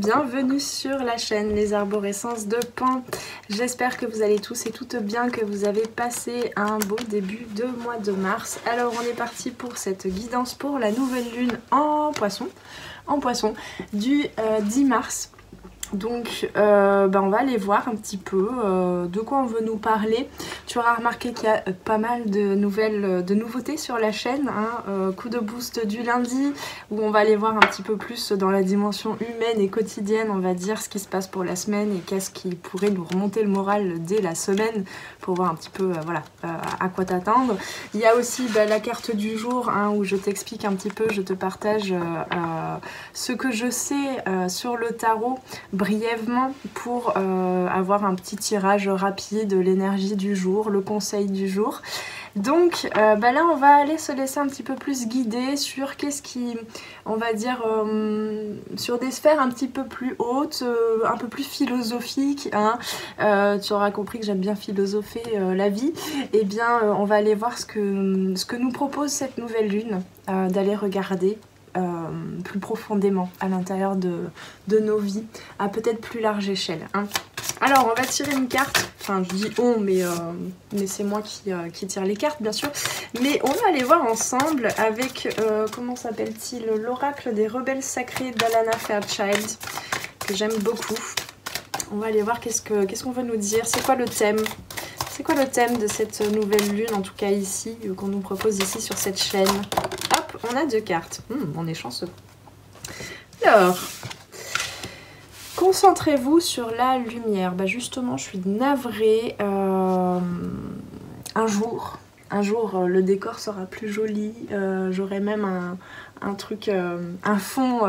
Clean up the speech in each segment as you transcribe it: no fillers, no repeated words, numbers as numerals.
bienvenue sur la chaîne Les Arborescences de Pan. J'espère que vous allez tous et toutes bien, que vous avez passé un beau début de mois de mars. Alors on est parti pour cette guidance pour la nouvelle lune en poisson du 10 mars. Donc on va aller voir un petit peu de quoi on veut nous parler. Tu auras remarqué qu'il y a pas mal de nouveautés sur la chaîne, hein. Coup de boost du lundi où on va aller voir un petit peu plus dans la dimension humaine et quotidienne, on va dire ce qui se passe pour la semaine et qu'est-ce qui pourrait nous remonter le moral dès la semaine pour voir un petit peu à quoi t'attendre. Il y a aussi la carte du jour, hein, où je t'explique un petit peu, je te partage ce que je sais sur le tarot brièvement pour avoir un petit tirage rapide, l'énergie du jour, le conseil du jour. Donc là on va aller se laisser un petit peu plus guider sur qu'est-ce qui, on va dire, sur des sphères un petit peu plus hautes, un peu plus philosophiques, hein. Tu auras compris que j'aime bien philosopher la vie. Et bien on va aller voir ce que nous propose cette nouvelle lune, d'aller regarder plus profondément à l'intérieur de nos vies, à peut-être plus large échelle, hein. Alors on va tirer une carte, enfin je dis on, mais c'est moi qui tire les cartes bien sûr, mais on va aller voir ensemble avec, comment s'appelle-t-il, l'oracle des rebelles sacrés d'Alana Fairchild, que j'aime beaucoup. On va aller voir qu'est-ce qu'on veut nous dire, c'est quoi le thème. C'est quoi le thème de cette nouvelle lune, en tout cas ici, qu'on nous propose ici sur cette chaîne. Hop, on a deux cartes. On est chanceux. Alors, concentrez-vous sur la lumière. Justement, je suis navrée. Un jour, le décor sera plus joli. J'aurai même un truc, un fond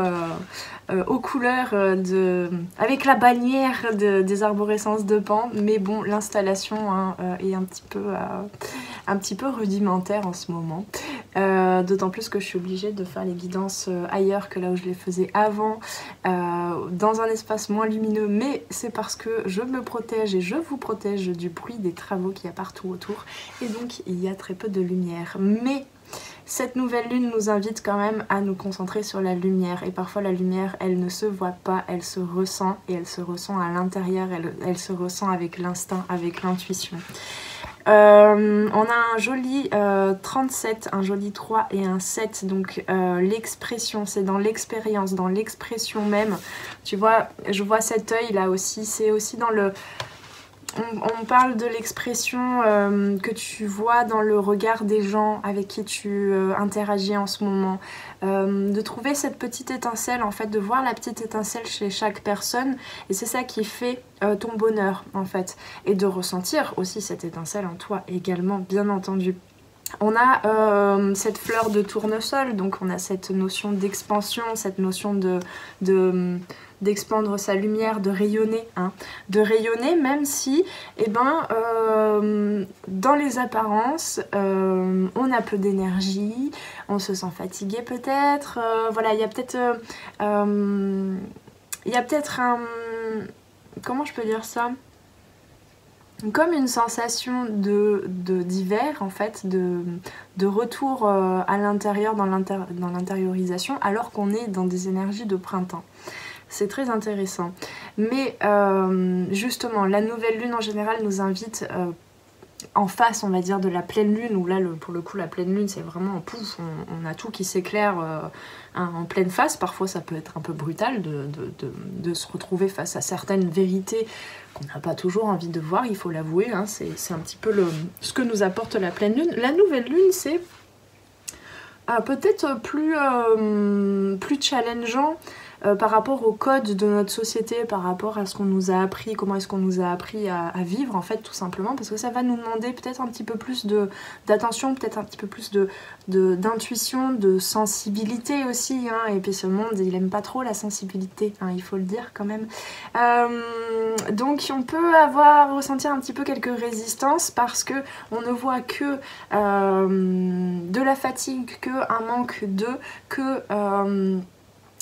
aux couleurs avec la bannière des arborescences de Pan, mais bon, l'installation est un petit peu rudimentaire en ce moment, d'autant plus que je suis obligée de faire les guidances ailleurs que là où je les faisais avant, dans un espace moins lumineux, mais c'est parce que je me protège et je vous protège du bruit des travaux qu'il y a partout autour, et donc il y a très peu de lumière. Mais cette nouvelle lune nous invite quand même à nous concentrer sur la lumière, et parfois la lumière elle ne se voit pas, elle se ressent, et elle se ressent à l'intérieur, elle se ressent avec l'instinct, avec l'intuition. On a un joli 37, un joli 3 et un 7, donc l'expression, c'est dans l'expérience, dans l'expression même. Tu vois, je vois cet œil là aussi, c'est aussi dans le... On parle de l'expression que tu vois dans le regard des gens avec qui tu interagis en ce moment. De trouver cette petite étincelle, en fait, de voir la petite étincelle chez chaque personne. Et c'est ça qui fait ton bonheur, en fait. Et de ressentir aussi cette étincelle en toi également, bien entendu. On a cette fleur de tournesol, donc on a cette notion d'expansion, cette notion d'expandre sa lumière, de rayonner, hein. De rayonner, même si, dans les apparences, on a peu d'énergie, on se sent fatigué peut-être, voilà, il y a peut-être un... Comment je peux dire ça ? Comme une sensation d'hiver, en fait, de retour à l'intérieur, dans l'intériorisation, alors qu'on est dans des énergies de printemps. C'est très intéressant. Mais justement, la nouvelle lune en général nous invite en face, on va dire, de la pleine lune, où là, pour le coup, la pleine lune, c'est vraiment en pouf, on a tout qui s'éclaire en pleine face. Parfois, ça peut être un peu brutal de se retrouver face à certaines vérités qu'on n'a pas toujours envie de voir, il faut l'avouer, hein. C'est un petit peu ce que nous apporte la pleine lune. La nouvelle lune, c'est peut-être plus challengeant par rapport au code de notre société, par rapport à ce qu'on nous a appris, comment est-ce qu'on nous a appris à vivre, en fait, tout simplement, parce que ça va nous demander peut-être un petit peu plus d'attention, peut-être un petit peu plus d'intuition, de sensibilité aussi, hein. Et puis ce monde, il aime pas trop la sensibilité, hein, il faut le dire quand même. Donc on peut ressentir un petit peu quelques résistances, parce que on ne voit que de la fatigue, que un manque que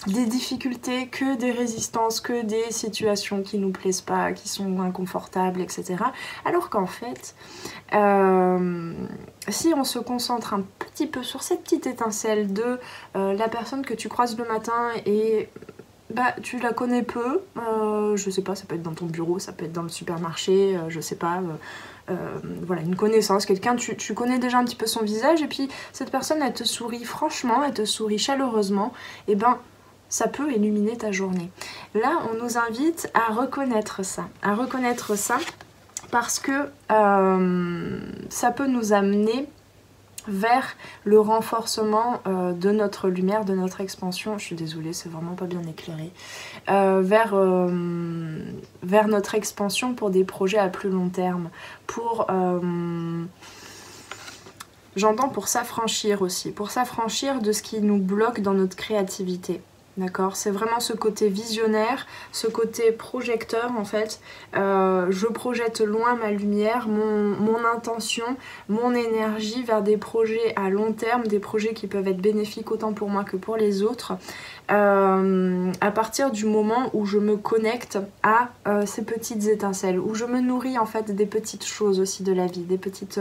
des difficultés, que des résistances, que des situations qui nous plaisent pas, qui sont inconfortables, etc. Alors qu'en fait, si on se concentre un petit peu sur cette petite étincelle de la personne que tu croises le matin et bah, tu la connais peu, je sais pas, ça peut être dans ton bureau, ça peut être dans le supermarché, je sais pas, voilà, une connaissance, quelqu'un, tu connais déjà un petit peu son visage, et puis cette personne, elle te sourit franchement, elle te sourit chaleureusement, et ben, ça peut illuminer ta journée. Là, on nous invite à reconnaître ça, parce que ça peut nous amener vers le renforcement de notre lumière, de notre expansion. Je suis désolée, c'est vraiment pas bien éclairé. Vers notre expansion pour des projets à plus long terme. J'entends pour s'affranchir aussi. Pour s'affranchir de ce qui nous bloque dans notre créativité. D'accord, c'est vraiment ce côté visionnaire, ce côté projecteur en fait. Je projette loin ma lumière, mon intention, mon énergie vers des projets à long terme, des projets qui peuvent être bénéfiques autant pour moi que pour les autres. À partir du moment où je me connecte à ces petites étincelles, où je me nourris en fait des petites choses aussi de la vie, des petites,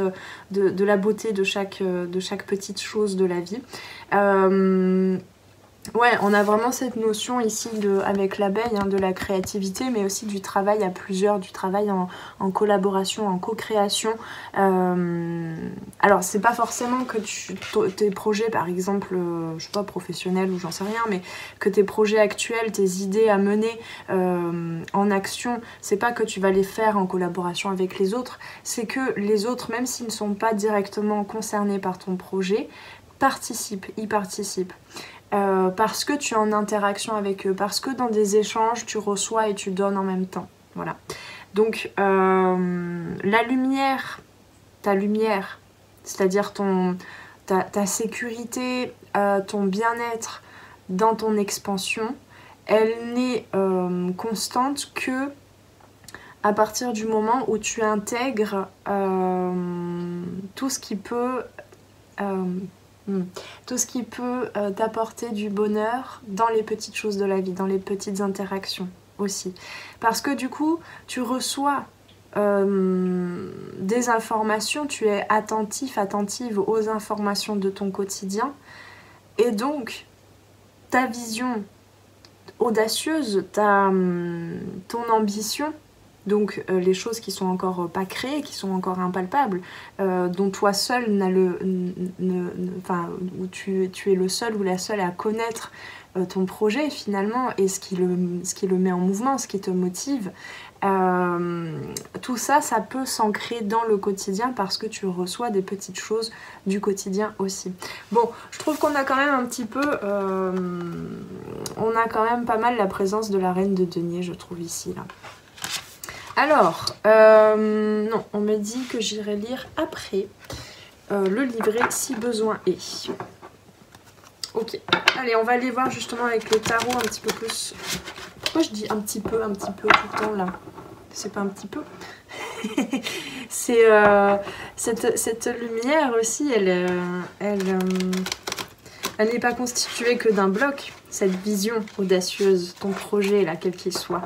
de la beauté de chaque petite chose de la vie. Ouais, on a vraiment cette notion ici avec l'abeille, hein, de la créativité, mais aussi du travail à plusieurs, du travail en collaboration, en co-création. Alors, c'est pas forcément que tes projets, par exemple, je sais pas, professionnels ou j'en sais rien, mais que tes projets actuels, tes idées à mener en action, c'est pas que tu vas les faire en collaboration avec les autres, c'est que les autres, même s'ils ne sont pas directement concernés par ton projet, y participent. Parce que tu es en interaction avec eux, parce que dans des échanges tu reçois et tu donnes en même temps, voilà. Donc la lumière, ta lumière, c'est-à-dire ta sécurité, ton bien-être dans ton expansion, elle n'est constante que à partir du moment où tu intègres tout ce qui peut t'apporter du bonheur dans les petites choses de la vie, dans les petites interactions aussi. Parce que du coup, tu reçois des informations, tu es attentive aux informations de ton quotidien, et donc ta vision audacieuse, ton ambition, donc les choses qui sont encore pas créées, qui sont encore impalpables, dont toi seul où tu es le seul ou la seule à connaître ton projet finalement, et ce qui le met en mouvement, ce qui te motive, tout ça, ça peut s'ancrer dans le quotidien parce que tu reçois des petites choses du quotidien aussi. Bon, je trouve qu'on a quand même un petit peu, on a quand même pas mal la présence de la reine de denier, je trouve ici là. Alors, non, on me dit que j'irai lire après le livret si besoin est. Ok, allez, on va aller voir justement avec le tarot un petit peu plus. Pourquoi je dis un petit peu tout le temps là? C'est pas un petit peu. C'est cette lumière aussi, elle n'est pas constituée que d'un bloc. Cette vision audacieuse, ton projet là, quel qu'il soit.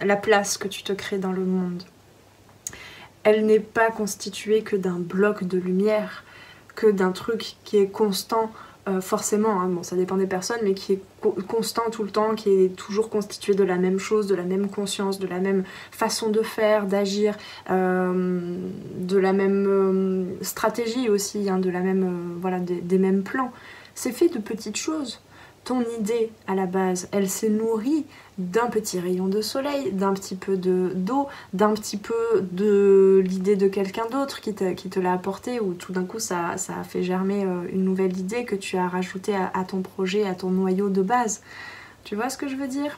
La place que tu te crées dans le monde, elle n'est pas constituée que d'un bloc de lumière, que d'un truc qui est constant, forcément, hein, bon ça dépend des personnes, mais qui est constant tout le temps, qui est toujours constitué de la même chose, de la même conscience, de la même façon de faire, d'agir, de la même stratégie aussi, hein, de la même, voilà, des mêmes plans. C'est fait de petites choses. Ton idée, à la base, elle s'est nourrie d'un petit rayon de soleil, d'un petit peu d'eau, d'un petit peu de l'idée de quelqu'un d'autre qui te l'a apporté, ou tout d'un coup ça a fait germer une nouvelle idée que tu as rajoutée à ton projet, à ton noyau de base. Tu vois ce que je veux dire?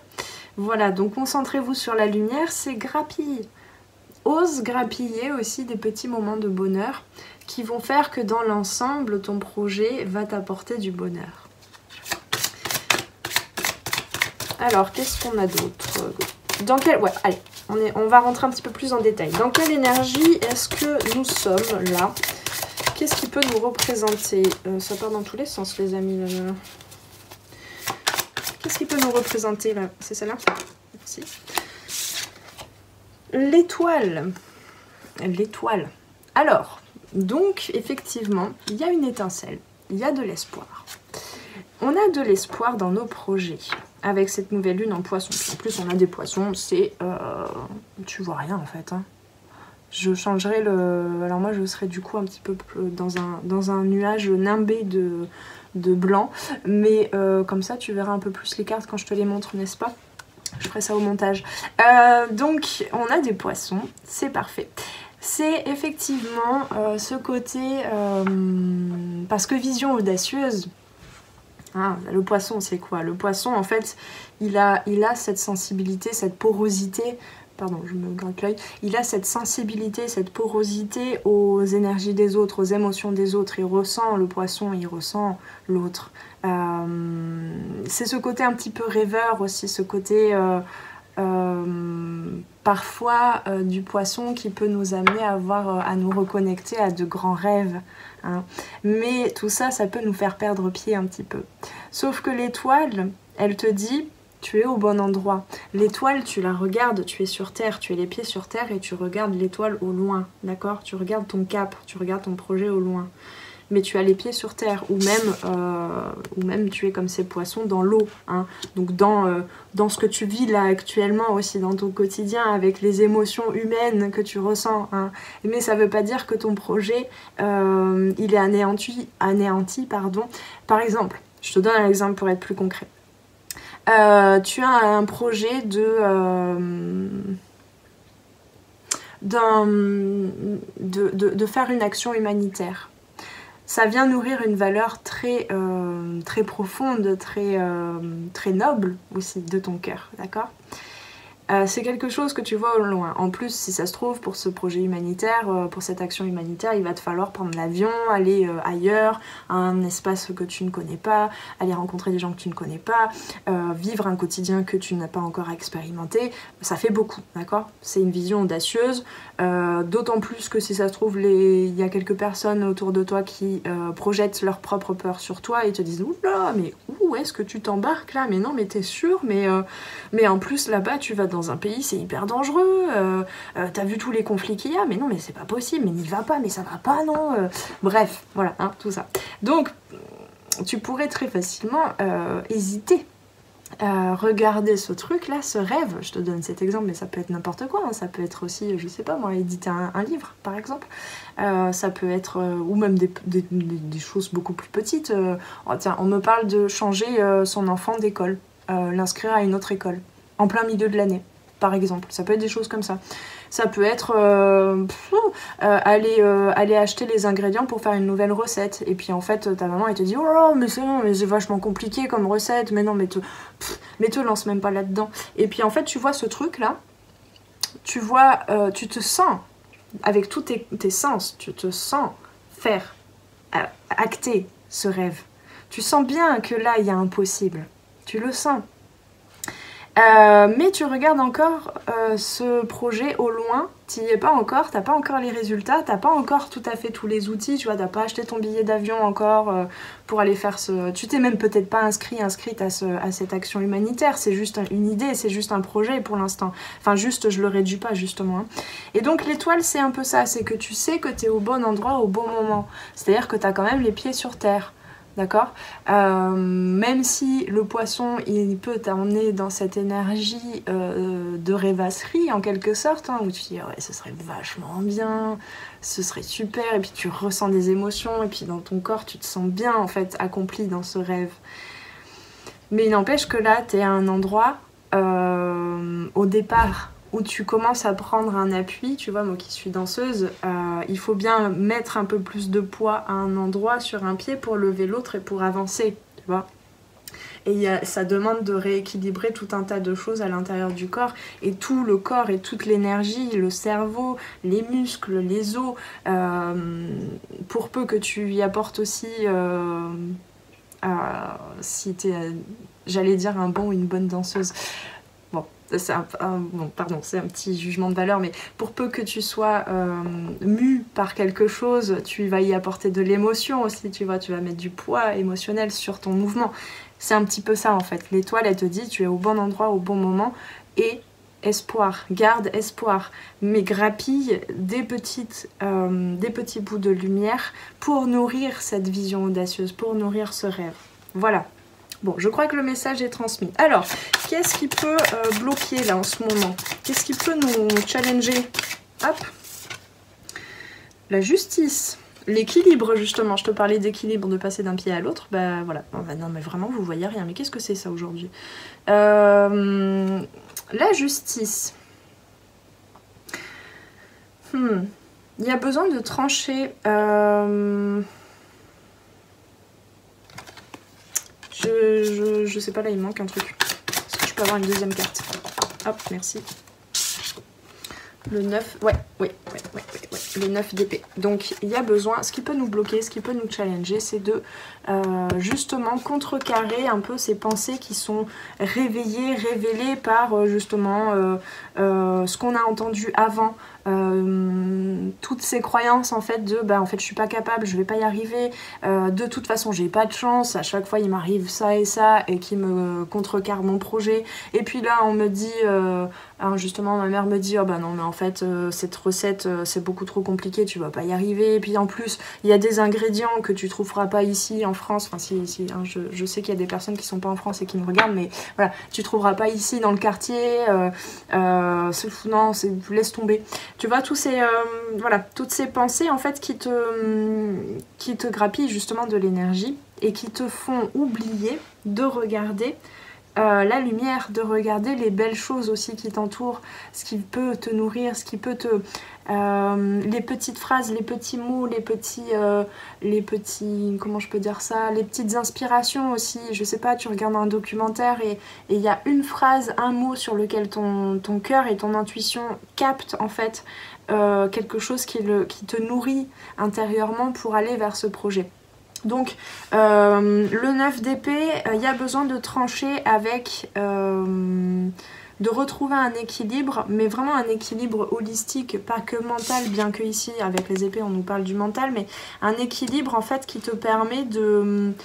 Voilà, donc concentrez-vous sur la lumière, c'est grappille. Ose grappiller aussi des petits moments de bonheur qui vont faire que dans l'ensemble, ton projet va t'apporter du bonheur. Alors, qu'est-ce qu'on a d'autre? Ouais, allez, on va rentrer un petit peu plus en détail. Dans quelle énergie est-ce que nous sommes là? Qu'est-ce qui peut nous représenter? Ça part dans tous les sens, les amis. Qu'est-ce qui peut nous représenter là? C'est celle-là? Merci. L'étoile. L'étoile. Alors, donc, effectivement, il y a une étincelle. Il y a de l'espoir. on a de l'espoir dans nos projets avec cette nouvelle lune en poisson. En plus, on a des poissons, c'est... tu vois rien en fait. Hein. Je changerai le... Alors moi, je serais du coup un petit peu dans un nuage nimbé de blanc. Mais comme ça, tu verras un peu plus les cartes quand je te les montre, n'est-ce pas? Je ferai ça au montage. Donc, on a des poissons, c'est parfait. C'est effectivement ce côté... parce que vision audacieuse... Ah, le poisson, c'est quoi? Le poisson, en fait, il a cette sensibilité, cette porosité... Pardon, je me gratte l'œil. Il a cette sensibilité, cette porosité aux énergies des autres, aux émotions des autres. Il ressent le poisson, il ressent l'autre. C'est ce côté un petit peu rêveur aussi, ce côté parfois du poisson qui peut nous amener à nous reconnecter à de grands rêves. Hein. Mais tout ça, ça peut nous faire perdre pied un petit peu. Sauf que l'étoile, elle te dit... Tu es au bon endroit. L'étoile, tu la regardes, tu es sur terre, tu es les pieds sur terre et tu regardes l'étoile au loin, d'accord? Tu regardes ton cap, tu regardes ton projet au loin. Mais tu as les pieds sur terre, ou même tu es comme ces poissons dans l'eau. Hein. Donc dans ce que tu vis là actuellement aussi, dans ton quotidien, avec les émotions humaines que tu ressens. Hein. Mais ça ne veut pas dire que ton projet, il est anéanti, pardon. Par exemple, je te donne un exemple pour être plus concret. Tu as un projet de faire une action humanitaire. Ça vient nourrir une valeur très profonde, très noble aussi de ton cœur, d'accord ? C'est quelque chose que tu vois au loin. En plus, si ça se trouve, pour ce projet humanitaire, pour cette action humanitaire, il va te falloir prendre l'avion, aller ailleurs, à un espace que tu ne connais pas, aller rencontrer des gens que tu ne connais pas, vivre un quotidien que tu n'as pas encore expérimenté. Ça fait beaucoup, d'accord? C'est une vision audacieuse, d'autant plus que si ça se trouve, il y a quelques personnes autour de toi qui projettent leur propre peur sur toi et te disent « Oula, mais où est-ce que tu t'embarques là? Mais non, mais t'es sûr, mais en plus là-bas, tu vas dans un pays, c'est hyper dangereux, t'as vu tous les conflits qu'il y a, mais non, mais c'est pas possible, mais n'y va pas, mais ça va pas, non bref, voilà, hein, tout ça. Donc, tu pourrais très facilement hésiter à regarder ce truc-là, ce rêve, je te donne cet exemple, mais ça peut être n'importe quoi, hein, ça peut être aussi, je sais pas moi, éditer un livre, par exemple, ça peut être, ou même des choses beaucoup plus petites, oh, tiens, on me parle de changer son enfant d'école, l'inscrire à une autre école, en plein milieu de l'année, par exemple. Ça peut être des choses comme ça. Ça peut être aller acheter les ingrédients pour faire une nouvelle recette. Et puis en fait, ta maman, elle te dit « Oh, mais c'est bon, mais c'est vachement compliqué comme recette. Mais non, mais te lance même pas là-dedans. » Et puis en fait, tu vois ce truc-là, tu vois, tu te sens, avec tous tes sens, tu te sens faire, acter ce rêve. Tu sens bien que là, il y a un possible. Tu le sens. Mais tu regardes encore ce projet au loin, tu n'y es pas encore, t'as pas encore les résultats, t'as pas encore tout à fait tous les outils, tu vois, t'as pas acheté ton billet d'avion encore pour aller faire ce... Tu t'es même peut-être pas inscrite à cette action humanitaire, c'est juste une idée, c'est juste un projet pour l'instant. Enfin juste, je le réduis pas justement. Hein. Et donc l'étoile c'est un peu ça, c'est que tu sais que t'es au bon endroit au bon moment, c'est-à-dire que t'as quand même les pieds sur terre. D'accord, même si le poisson il peut t'emmener dans cette énergie de rêvasserie en quelque sorte, hein, où tu dis ouais ce serait vachement bien, ce serait super, et puis tu ressens des émotions, et puis dans ton corps tu te sens bien en fait accompli dans ce rêve. Mais il n'empêche que là tu es à un endroit au départ où tu commences à prendre un appui, tu vois, moi qui suis danseuse, il faut bien mettre un peu plus de poids à un endroit sur un pied pour lever l'autre et pour avancer, tu vois. Et ça demande de rééquilibrer tout un tas de choses à l'intérieur du corps, et tout le corps et toute l'énergie, le cerveau, les muscles, les os, pour peu que tu y apportes aussi, si tu es, j'allais dire, un bon ou une bonne danseuse. C'est c'est un petit jugement de valeur, mais pour peu que tu sois mu par quelque chose, tu vas y apporter de l'émotion aussi, tu vois, tu vas mettre du poids émotionnel sur ton mouvement. C'est un petit peu ça en fait. L'étoile, elle te dit, tu es au bon endroit, au bon moment, et espoir, garde espoir, mais grappille des petits bouts de lumière pour nourrir cette vision audacieuse, pour nourrir ce rêve. Voilà. Bon, je crois que le message est transmis. Alors, qu'est-ce qui peut bloquer là en ce moment? Qu'est-ce qui peut nous challenger? Hop. La justice. L'équilibre, justement. Je te parlais d'équilibre, de passer d'un pied à l'autre. Bah voilà. Oh, bah, non, mais vraiment, vous voyez rien. Mais qu'est-ce que c'est ça aujourd'hui? La justice. Il y a besoin de trancher. Je sais pas, là il me manque un truc. Est-ce que je peux avoir une deuxième carte? Hop, merci. Le 9, ouais. Le 9 d'épée. Donc il y a besoin, ce qui peut nous bloquer, ce qui peut nous challenger, c'est de justement contrecarrer un peu ces pensées qui sont réveillées, révélées par justement ce qu'on a entendu avant. Toutes ces croyances en fait de bah en fait je suis pas capable, je vais pas y arriver, de toute façon j'ai pas de chance, à chaque fois il m'arrive ça et qui me contrecarre mon projet, et puis là on me dit justement ma mère me dit oh bah non mais en fait cette recette c'est beaucoup trop compliqué, tu vas pas y arriver, et puis en plus il y a des ingrédients que tu trouveras pas ici en France, enfin si hein, je sais qu'il y a des personnes qui sont pas en France et qui me regardent, mais voilà, tu trouveras pas ici dans le quartier, non laisse tomber. Tu vois, voilà, toutes ces pensées en fait qui te grappillent justement de l'énergie et qui te font oublier de regarder la lumière, de regarder les belles choses aussi qui t'entourent, ce qui peut te nourrir, ce qui peut te... les petites phrases, les petits mots, les petits... comment je peux dire ça, les petites inspirations aussi. Je sais pas, tu regardes un documentaire et il y a une phrase, un mot sur lequel ton cœur et ton intuition captent en fait quelque chose qui te nourrit intérieurement pour aller vers ce projet. Donc le 9 d'épée, il y a besoin de trancher avec, de retrouver un équilibre, mais vraiment un équilibre holistique, pas que mental, bien que ici avec les épées on nous parle du mental, mais un équilibre en fait qui te permet d'être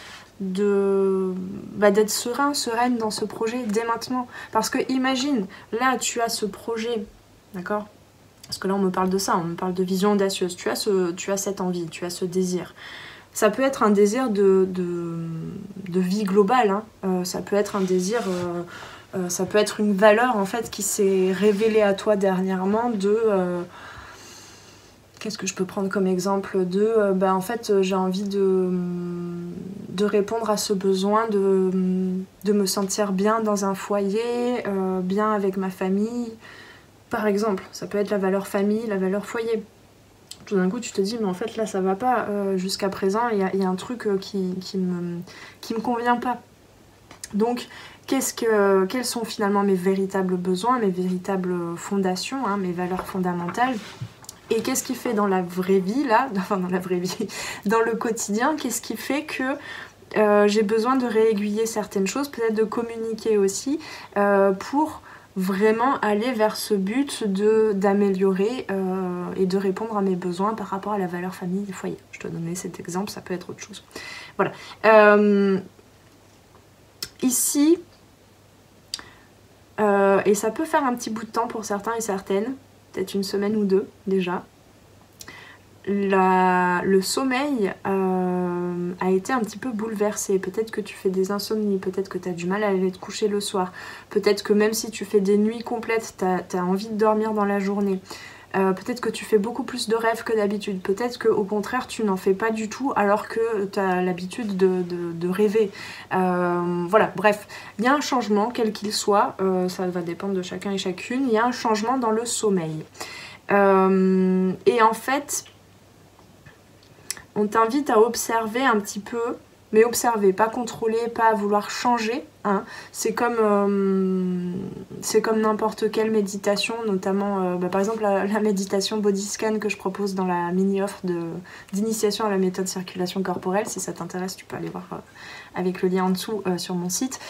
sereine dans ce projet dès maintenant. Parce que imagine, là tu as ce projet, d'accord? Parce que là on me parle de ça, on me parle de vision audacieuse, tu as cette envie, tu as ce désir. Ça peut être un désir de vie globale, hein. Ça peut être un désir, ça peut être une valeur en fait qui s'est révélée à toi dernièrement de... Qu'est-ce que je peux prendre comme exemple de... en fait j'ai envie de répondre à ce besoin de me sentir bien dans un foyer, bien avec ma famille. Par exemple, ça peut être la valeur famille, la valeur foyer. Tout d'un coup tu te dis mais en fait là ça va pas, jusqu'à présent il y a un truc qui me convient pas. Donc quels sont finalement mes véritables besoins, mes véritables fondations, hein, mes valeurs fondamentales, et qu'est-ce qui fait dans la vraie vie là, enfin dans la vraie vie, dans le quotidien, qu'est-ce qui fait que j'ai besoin de réaiguiller certaines choses, peut-être de communiquer aussi pour vraiment aller vers ce but d'améliorer et de répondre à mes besoins par rapport à la valeur famille du foyer. Je te donnais cet exemple, ça peut être autre chose. Voilà. Ici, et ça peut faire un petit bout de temps pour certains et certaines, peut-être une semaine ou deux déjà, le sommeil a été un petit peu bouleversé. Peut-être que tu fais des insomnies, peut-être que tu as du mal à aller te coucher le soir, peut-être que même si tu fais des nuits complètes, tu as envie de dormir dans la journée. Peut-être que tu fais beaucoup plus de rêves que d'habitude, peut-être qu'au contraire tu n'en fais pas du tout alors que tu as l'habitude de rêver. Voilà, bref, il y a un changement quel qu'il soit, ça va dépendre de chacun et chacune, il y a un changement dans le sommeil. Et en fait, on t'invite à observer un petit peu, mais observer, pas contrôler, pas vouloir changer, hein. C'est comme n'importe quelle méditation, notamment par exemple la méditation body scan que je propose dans la mini-offre d'initiation à la méthode circulation corporelle. Si ça t'intéresse, tu peux aller voir avec le lien en dessous sur mon site.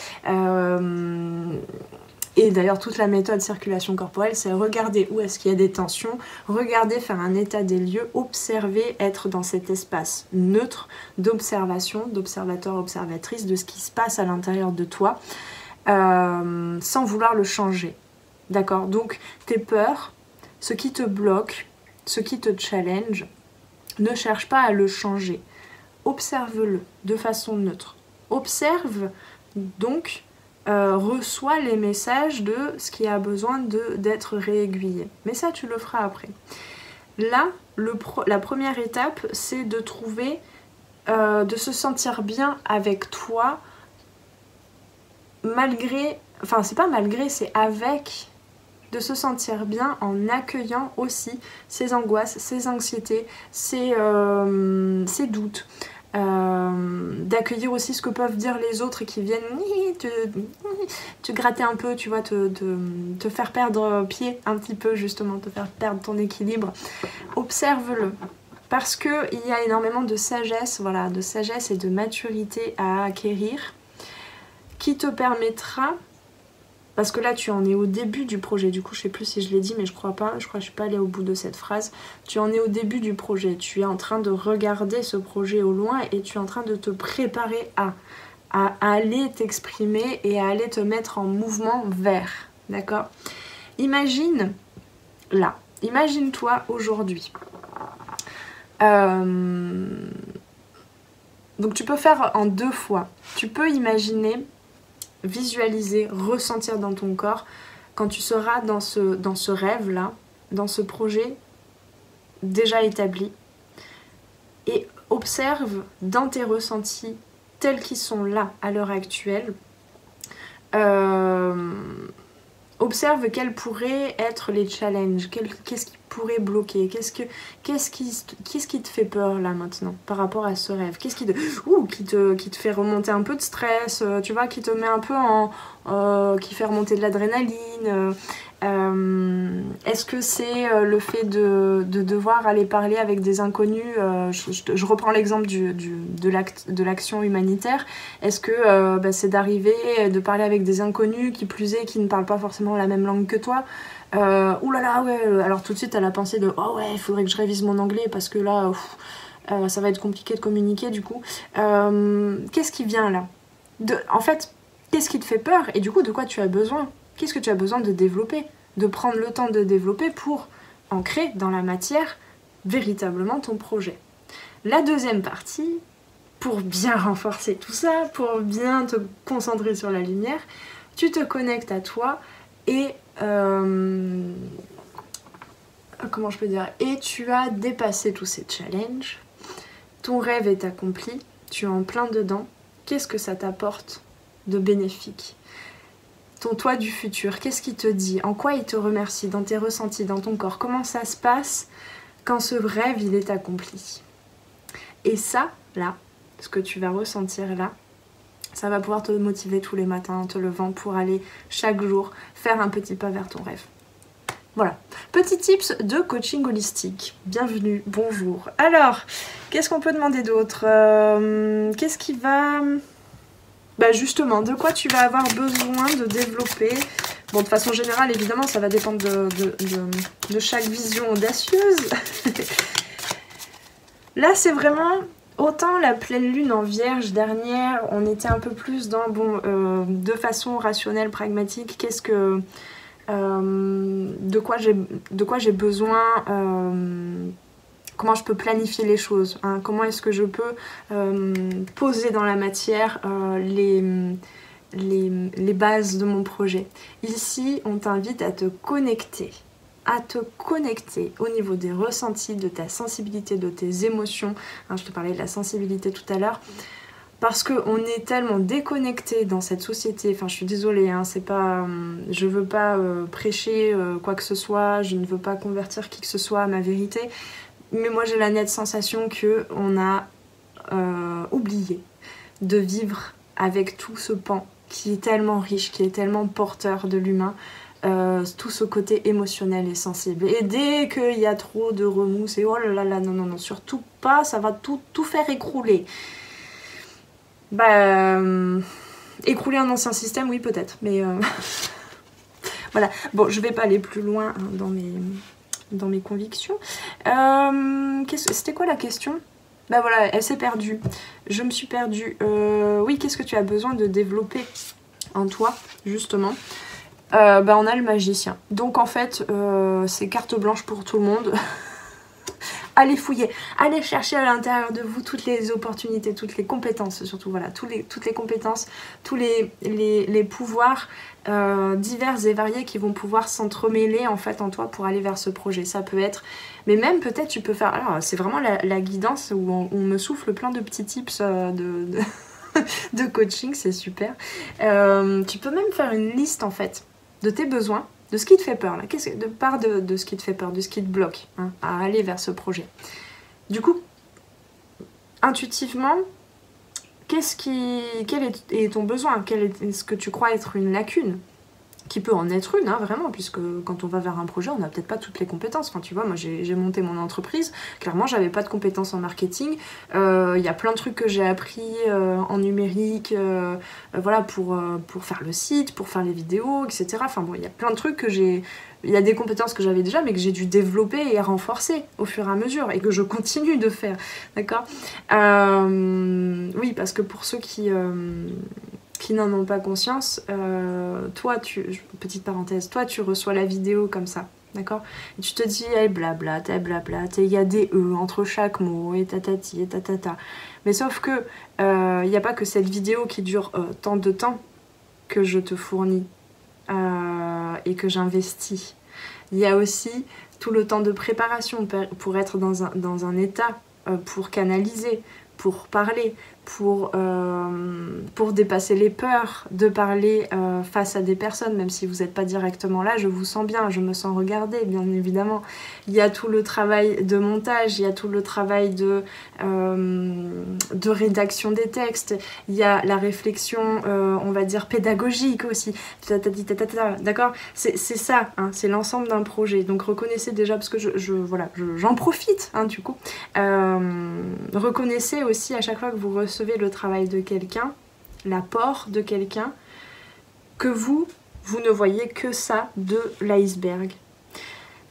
Et d'ailleurs, toute la méthode circulation corporelle, c'est regarder où est-ce qu'il y a des tensions, regarder, faire un état des lieux, observer, être dans cet espace neutre d'observation, d'observateur, observatrice de ce qui se passe à l'intérieur de toi, sans vouloir le changer. D'accord? Donc, tes peurs, ce qui te bloque, ce qui te challenge, ne cherche pas à le changer. Observe-le de façon neutre. Observe donc reçoit les messages de ce qui a besoin d'être réaiguillé. Mais ça, tu le feras après. Là, la première étape, c'est de trouver, de se sentir bien avec toi, malgré, enfin c'est pas malgré, c'est avec, de se sentir bien en accueillant aussi ses angoisses, ses anxiétés, ses doutes. D'accueillir aussi ce que peuvent dire les autres et qui viennent te gratter un peu, tu vois, te faire perdre pied un petit peu, justement, te faire perdre ton équilibre. Observe-le, parce qu'il y a énormément de sagesse, voilà, de sagesse et de maturité à acquérir qui te permettra, parce que là tu en es au début du projet, du coup je sais plus si je l'ai dit mais je crois pas, je crois que je suis pas allée au bout de cette phrase, tu en es au début du projet, tu es en train de regarder ce projet au loin et tu es en train de te préparer à aller t'exprimer et à aller te mettre en mouvement vers, d'accord? Imagine, là, imagine-toi aujourd'hui. Donc tu peux faire en 2 fois, tu peux imaginer, visualiser, ressentir dans ton corps quand tu seras dans ce rêve-là, dans ce projet déjà établi, et observe dans tes ressentis tels qu'ils sont là à l'heure actuelle, observe quels pourraient être les challenges, qu'est-ce qui pourrait bloquer, qu'est-ce qui te fait peur là maintenant par rapport à ce rêve, qu'est-ce qui te fait remonter un peu de stress, tu vois, qui te met un peu qui fait remonter de l'adrénaline. Est-ce que c'est le fait de devoir aller parler avec des inconnus, je reprends l'exemple de l'action humanitaire, est-ce que c'est d'arriver, de parler avec des inconnus, qui plus est, qui ne parlent pas forcément la même langue que toi, oulala, ouais, alors tout de suite à la pensée de oh ouais, il faudrait que je révise mon anglais parce que là, ça va être compliqué de communiquer du coup. Qu'est-ce qui vient là? En fait, qu'est-ce qui te fait peur et du coup de quoi tu as besoin? Qu'est-ce que tu as besoin de développer? De prendre le temps de développer pour ancrer dans la matière véritablement ton projet. La deuxième partie, pour bien renforcer tout ça, pour bien te concentrer sur la lumière, tu te connectes à toi et comment je peux dire, et tu as dépassé tous ces challenges, ton rêve est accompli, tu es en plein dedans, qu'est-ce que ça t'apporte de bénéfique? Ton toi du futur, qu'est-ce qu'il te dit? En quoi il te remercie? Dans tes ressentis, dans ton corps? Comment ça se passe quand ce rêve il est accompli? Et ça, là, ce que tu vas ressentir là, ça va pouvoir te motiver tous les matins en te levant pour aller chaque jour faire un petit pas vers ton rêve. Voilà, petit tips de coaching holistique. Bienvenue, bonjour. Alors, qu'est-ce qu'on peut demander d'autre? Qu'est-ce qui va... Bah justement, de quoi tu vas avoir besoin de développer? Bon, de façon générale, évidemment, ça va dépendre de chaque vision audacieuse. Là, c'est vraiment... Autant la pleine lune en vierge dernière, on était un peu plus dans, bon, de façon rationnelle, pragmatique, qu'est-ce que... de quoi j'ai besoin, comment je peux planifier les choses, hein, comment est-ce que je peux poser dans la matière les bases de mon projet. Ici, on t'invite à te connecter au niveau des ressentis, de ta sensibilité, de tes émotions. Hein, je te parlais de la sensibilité tout à l'heure. Parce qu'on est tellement déconnecté dans cette société, enfin je suis désolée, hein, c'est pas, je veux pas prêcher quoi que ce soit, je ne veux pas convertir qui que ce soit à ma vérité, mais moi j'ai la nette sensation qu'on a oublié de vivre avec tout ce pan qui est tellement riche, qui est tellement porteur de l'humain, tout ce côté émotionnel et sensible. Et dès qu'il y a trop de remous, c'est oh là là, non, non, non, surtout pas, ça va tout faire écrouler. Bah, écrouler un ancien système, oui peut-être, mais voilà. Bon, je vais pas aller plus loin hein, dans mes convictions. C'était quoi la question? Bah voilà, elle s'est perdue. Je me suis perdue. Oui, qu'est-ce que tu as besoin de développer en toi, justement? Bah on a le magicien. Donc en fait, c'est carte blanche pour tout le monde. allez fouiller, allez chercher à l'intérieur de vous toutes les opportunités, toutes les compétences, surtout voilà, toutes les compétences, tous les pouvoirs divers et variés qui vont pouvoir s'entremêler en fait en toi pour aller vers ce projet. Ça peut être, mais même peut-être tu peux faire, alors c'est vraiment la guidance où on me souffle plein de petits tips de coaching, c'est super. Tu peux même faire une liste en fait de tes besoins, de ce qui te fait peur, là. De part de ce qui te fait peur, de ce qui te bloque hein, à aller vers ce projet. Du coup, intuitivement, quel est ton besoin? Quel est ce que tu crois être une lacune? Qui peut en être une, hein, vraiment, puisque quand on va vers un projet, on n'a peut-être pas toutes les compétences. Enfin, tu vois, moi j'ai monté mon entreprise, clairement, j'avais pas de compétences en marketing. Il y a plein de trucs que j'ai appris en numérique, voilà, pour faire le site, pour faire les vidéos, etc. Enfin bon, il y a plein de trucs que j'ai... Il y a des compétences que j'avais déjà, mais que j'ai dû développer et renforcer au fur et à mesure, et que je continue de faire, d'accord? Oui, parce que pour ceux qui n'en ont pas conscience, toi, petite parenthèse, toi tu reçois la vidéo comme ça, d'accord? Et tu te dis, elle blablate, et il y a des E entre chaque mot, et tatati, et tatata. Mais sauf que, il n'y a pas que cette vidéo qui dure tant de temps que je te fournis et que j'investis. Il y a aussi tout le temps de préparation pour être dans un état, pour canaliser, pour parler, pour dépasser les peurs de parler face à des personnes, même si vous n'êtes pas directement là, je vous sens bien, je me sens regardée, bien évidemment. Il y a tout le travail de montage, il y a tout le travail de rédaction des textes, il y a la réflexion, on va dire, pédagogique aussi, d'accord? C'est ça, hein, c'est l'ensemble d'un projet. Donc reconnaissez déjà, parce que j'en profite, hein, du coup, reconnaissez aussi à chaque fois que vous recevez le travail de quelqu'un, l'apport de quelqu'un, que vous ne voyez que ça de l'iceberg.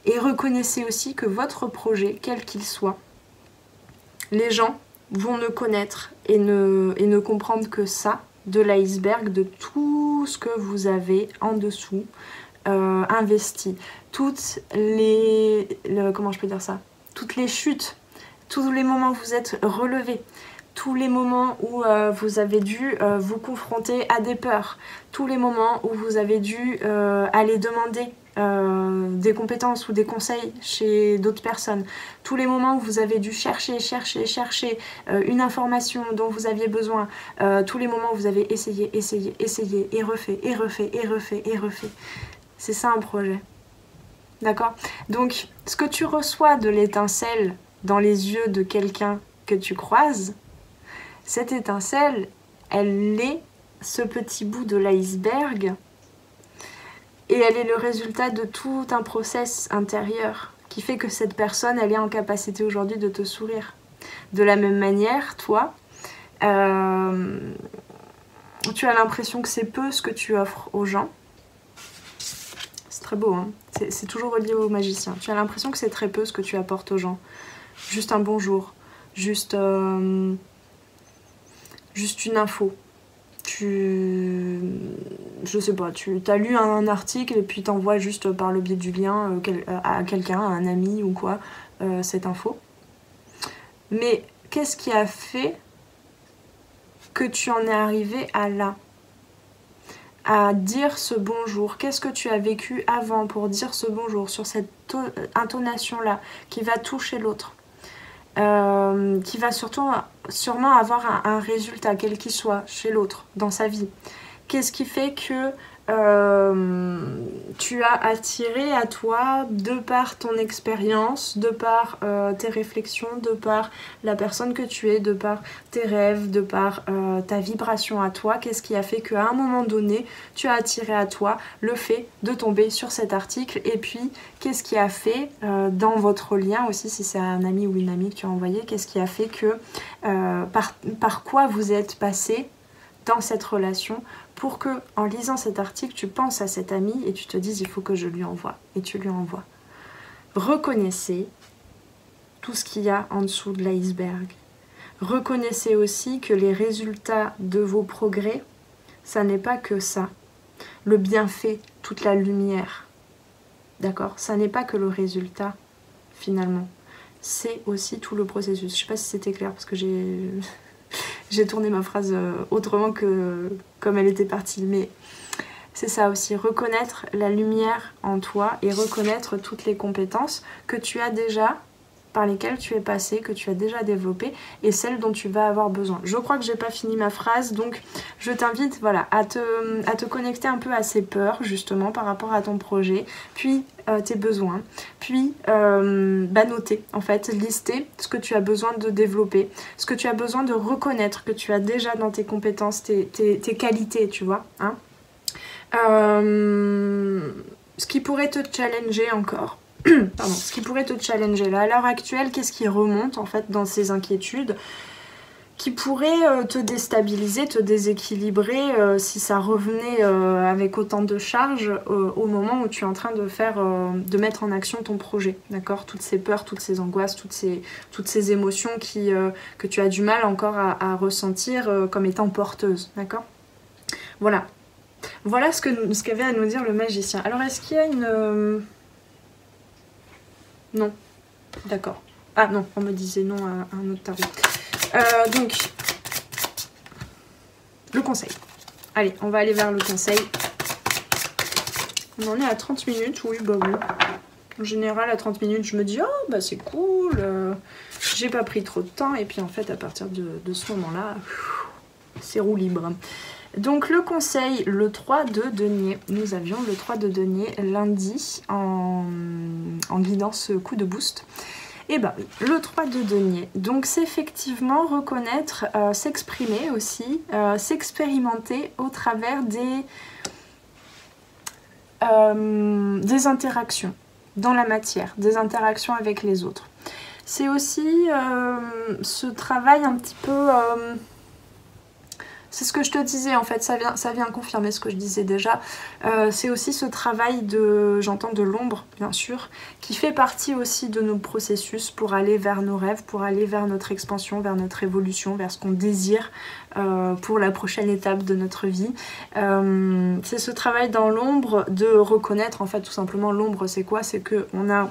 Et reconnaissez aussi que votre projet, quel qu'il soit, les gens vont ne connaître et ne comprendre que ça de l'iceberg, de tout ce que vous avez en dessous investi. Toutes comment je peux dire ça? Toutes les chutes, tous les moments où vous êtes relevé, tous les moments où vous avez dû vous confronter à des peurs, tous les moments où vous avez dû aller demander des compétences ou des conseils chez d'autres personnes, tous les moments où vous avez dû chercher une information dont vous aviez besoin, tous les moments où vous avez essayé et refait. C'est ça un projet. D'accord? Donc, ce que tu reçois de l'étincelle dans les yeux de quelqu'un que tu croises, cette étincelle, elle est ce petit bout de l'iceberg et elle est le résultat de tout un process intérieur qui fait que cette personne, elle est en capacité aujourd'hui de te sourire. De la même manière, toi, tu as l'impression que c'est peu ce que tu offres aux gens. C'est très beau, hein? C'est toujours relié au magicien. Tu as l'impression que c'est très peu ce que tu apportes aux gens. Juste un bonjour, juste une info. Je sais pas, tu as lu un article et puis t'envoies juste par le biais du lien à quelqu'un, à un ami ou quoi, cette info. Mais qu'est-ce qui a fait que tu en es arrivé à là? À dire ce bonjour? Qu'est-ce que tu as vécu avant pour dire ce bonjour sur cette intonation-là qui va toucher l'autre? Qui va sûrement avoir un résultat, quel qu'il soit, chez l'autre, dans sa vie. Qu'est-ce qui fait que tu as attiré à toi, de par ton expérience, de par tes réflexions, de par la personne que tu es, de par tes rêves, de par ta vibration à toi, qu'est-ce qui a fait qu'à un moment donné, tu as attiré à toi le fait de tomber sur cet article, et puis qu'est-ce qui a fait dans votre lien aussi, si c'est un ami ou une amie que tu as envoyé, qu'est-ce qui a fait que par quoi vous êtes passé dans cette relation pour que, en lisant cet article, tu penses à cet ami et tu te dises il faut que je lui envoie, et tu lui envoies. Reconnaissez tout ce qu'il y a en dessous de l'iceberg. Reconnaissez aussi que les résultats de vos progrès, ça n'est pas que ça. Le bienfait, toute la lumière, d'accord? Ça n'est pas que le résultat, finalement. c'est aussi tout le processus. Je sais pas si c'était clair parce que j'ai tourné ma phrase autrement que comme elle était partie, mais c'est ça aussi, reconnaître la lumière en toi et reconnaître toutes les compétences que tu as déjà, par lesquelles tu es passé, que tu as déjà développées et celles dont tu vas avoir besoin. Je crois que j'ai pas fini ma phrase, donc je t'invite voilà, à te connecter un peu à ces peurs justement par rapport à ton projet, puis tes besoins, puis noter en fait, lister ce que tu as besoin de développer, ce que tu as besoin de reconnaître que tu as déjà dans tes compétences, tes qualités, tu vois, hein. Ce qui pourrait te challenger encore. Pardon, ce qui pourrait te challenger là, à l'heure actuelle, qu'est-ce qui remonte en fait dans ces inquiétudes qui pourrait te déstabiliser, te déséquilibrer si ça revenait avec autant de charges au moment où tu es en train de mettre en action ton projet, d'accord? Toutes ces peurs, toutes ces angoisses, toutes ces émotions que tu as du mal encore à ressentir comme étant porteuses, d'accord? Voilà. Voilà ce qu'avait à nous dire le magicien. Alors est-ce qu'il y a une... Non. D'accord. Ah non, on me disait non à un autre tarot. Donc, le conseil. Allez, on va aller vers le conseil. On en est à 30 minutes, oui, bah oui. En général, à 30 minutes, je me dis, oh, bah c'est cool, j'ai pas pris trop de temps. Et puis en fait, à partir de ce moment-là, c'est roue libre. Donc le conseil, le 3 de denier. Nous avions le 3 de denier lundi en guidance coup de boost. Et bah oui, le 3 de denier. Donc c'est effectivement reconnaître, s'exprimer aussi, s'expérimenter au travers des interactions dans la matière, des interactions avec les autres. C'est aussi ce travail un petit peu... c'est ce que je te disais en fait, ça vient confirmer ce que je disais déjà. C'est aussi ce travail j'entends de l'ombre bien sûr, qui fait partie aussi de nos processus pour aller vers nos rêves, pour aller vers notre expansion, vers notre évolution, vers ce qu'on désire pour la prochaine étape de notre vie. C'est ce travail dans l'ombre de reconnaître en fait tout simplement l'ombre, c'est quoi? C'est qu'on a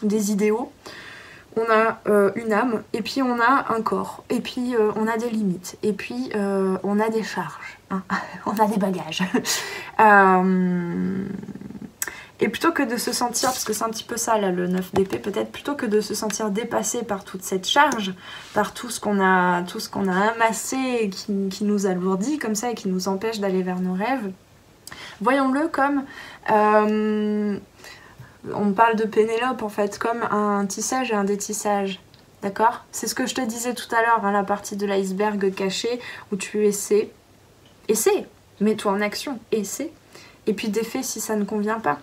des idéaux, on a une âme, et puis on a un corps, et puis on a des limites, et puis on a des charges, hein. On a des bagages. Et plutôt que de se sentir, parce que c'est un petit peu ça là, le 9 d'épée, peut-être plutôt que de se sentir dépassé par toute cette charge, par tout ce qu'on a amassé et qui nous alourdit comme ça et qui nous empêche d'aller vers nos rêves, voyons-le comme... on parle de Pénélope en fait, comme un tissage et un détissage, d'accord? C'est ce que je te disais tout à l'heure, hein, la partie de l'iceberg caché où tu essaies, mets-toi en action, essaie, et puis défais si ça ne convient pas.